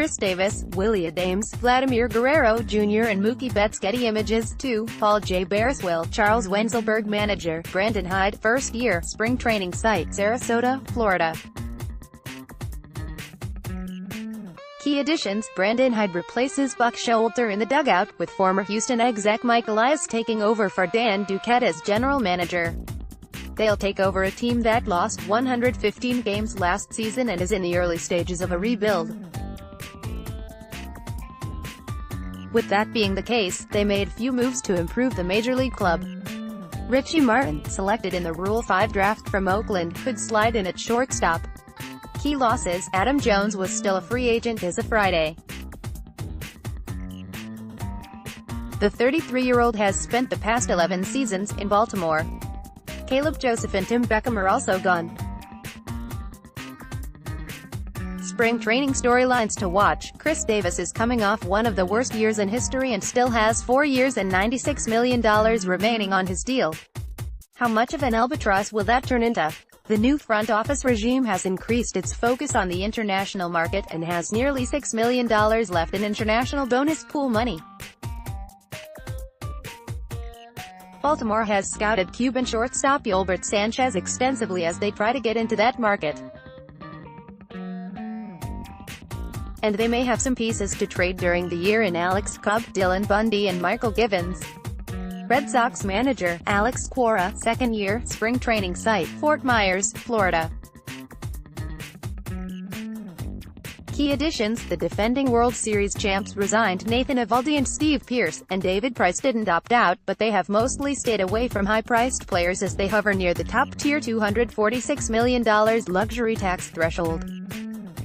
Chris Davis, Willy Adames, Vladimir Guerrero Jr. and Mookie Betts Getty Images. 2. Paul J. Bereswill, Charles Wenzelberg Manager, Brandon Hyde, first year, spring training site, Sarasota, Florida. Key additions: Brandon Hyde replaces Buck Showalter in the dugout, with former Houston exec Mike Elias taking over for Dan Duquette as general manager. They'll take over a team that lost 115 games last season and is in the early stages of a rebuild. With that being the case, they made few moves to improve the Major League club. Richie Martin, selected in the Rule 5 draft from Oakland, could slide in at shortstop. Key losses: Adam Jones was still a free agent as of Friday. The 33-year-old has spent the past 11 seasons in Baltimore. Caleb Joseph and Tim Beckham are also gone. Spring training storylines to watch: Chris Davis is coming off one of the worst years in history and still has 4 years and $96 million remaining on his deal. How much of an albatross will that turn into? The new front office regime has increased its focus on the international market, and has nearly $6 million left in international bonus pool money. Baltimore has scouted Cuban shortstop Yolbert Sanchez extensively as they try to get into that market. And they may have some pieces to trade during the year in Alex Cobb, Dylan Bundy and Michael Givens. Red Sox manager, Alex Cora, second year, spring training site, Fort Myers, Florida. Key additions: the defending World Series champs resigned. Nathan Eovaldi and Steve Pearce, and David Price didn't opt out, but they have mostly stayed away from high-priced players as they hover near the top-tier $246 million luxury tax threshold.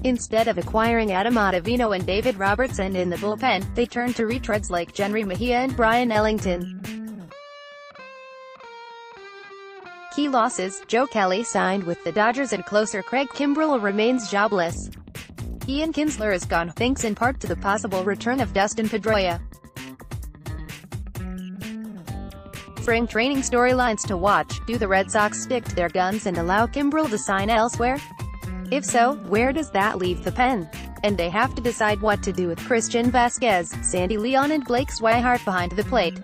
Instead of acquiring Adam Ottavino and David Robertson in the bullpen, they turned to retreads like Jenry Mejia and Brian Ellington. Key losses: Joe Kelly signed with the Dodgers and closer Craig Kimbrell remains jobless. Ian Kinsler is gone, thanks in part to the possible return of Dustin Pedroia. Spring training storylines to watch: do the Red Sox stick to their guns and allow Kimbrell to sign elsewhere? If so, where does that leave the pen? And they have to decide what to do with Christian Vasquez, Sandy Leon and Blake Swihart behind the plate.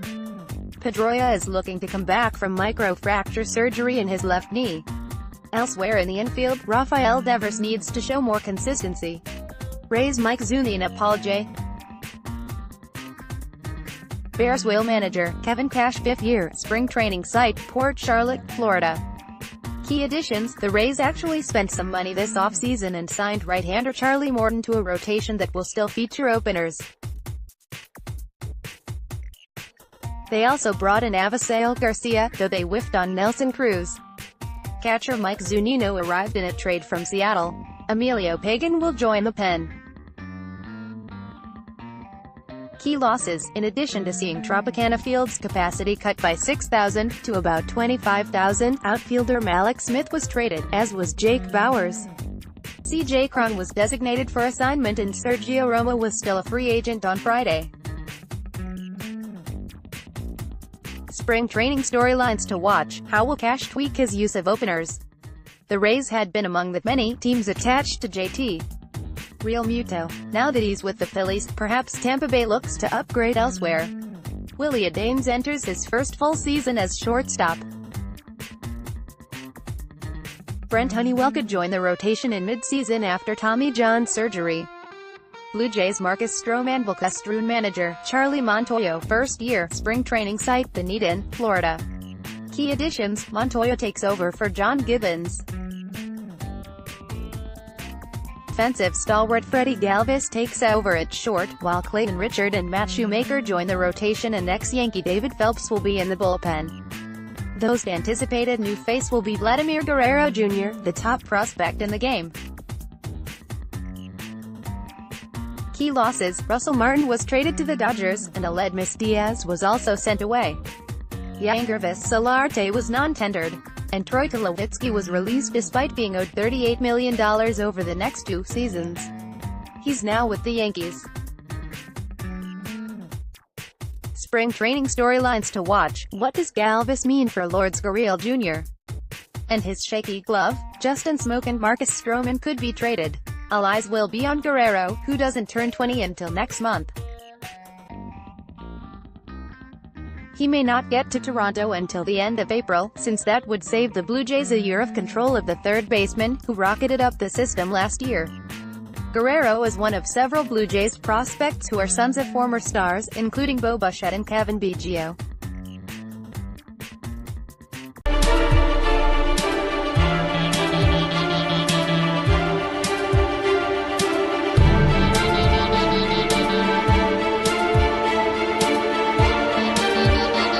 Pedroia is looking to come back from microfracture surgery in his left knee. Elsewhere in the infield, Rafael Devers needs to show more consistency. Rays Mike Zunino and Paul J. Bereswill manager, Kevin Cash, fifth year, spring training site, Port Charlotte, Florida. Key additions: the Rays actually spent some money this offseason and signed right-hander Charlie Morton to a rotation that will still feature openers. They also brought in Avisail Garcia, though they whiffed on Nelson Cruz. Catcher Mike Zunino arrived in a trade from Seattle. Emilio Pagan will join the pen. Key losses: in addition to seeing Tropicana Field's capacity cut by 6,000, to about 25,000, outfielder Malik Smith was traded, as was Jake Bowers. C.J. Cron was designated for assignment and Sergio Romo was still a free agent on Friday. Spring training storylines to watch: how will Cash tweak his use of openers? The Rays had been among the many teams attached to JT Real Muto. Now that he's with the Phillies, perhaps Tampa Bay looks to upgrade elsewhere. Willy Adames enters his first full season as shortstop. Brent Honeywell could join the rotation in mid-season after Tommy John surgery. Blue Jays Marcus Stroman will Struan manager, Charlie Montoyo, first year, spring training site, Dunedin, Florida. Key additions: Montoyo takes over for John Gibbons. Offensive stalwart Freddie Galvis takes over at short, while Clayton Richard and Matt Shoemaker join the rotation and ex-Yankee David Phelps will be in the bullpen. The most anticipated new face will be Vladimir Guerrero Jr., the top prospect in the game. Key losses: Russell Martin was traded to the Dodgers, and Aledmys Diaz was also sent away. Yangervis Solarte was non-tendered, and Troy Tulowitzki was released despite being owed $38 million over the next 2 seasons. He's now with the Yankees. Spring training storylines to watch: what does Galvis mean for Lourdes Gurriel Jr. and his shaky glove? Justin Smoke and Marcus Stroman could be traded. All eyes will be on Guerrero, who doesn't turn 20 until next month. He may not get to Toronto until the end of April, since that would save the Blue Jays a year of control of the third baseman, who rocketed up the system last year. Guerrero is one of several Blue Jays prospects who are sons of former stars, including Bo Bichette and Kevin Biggio.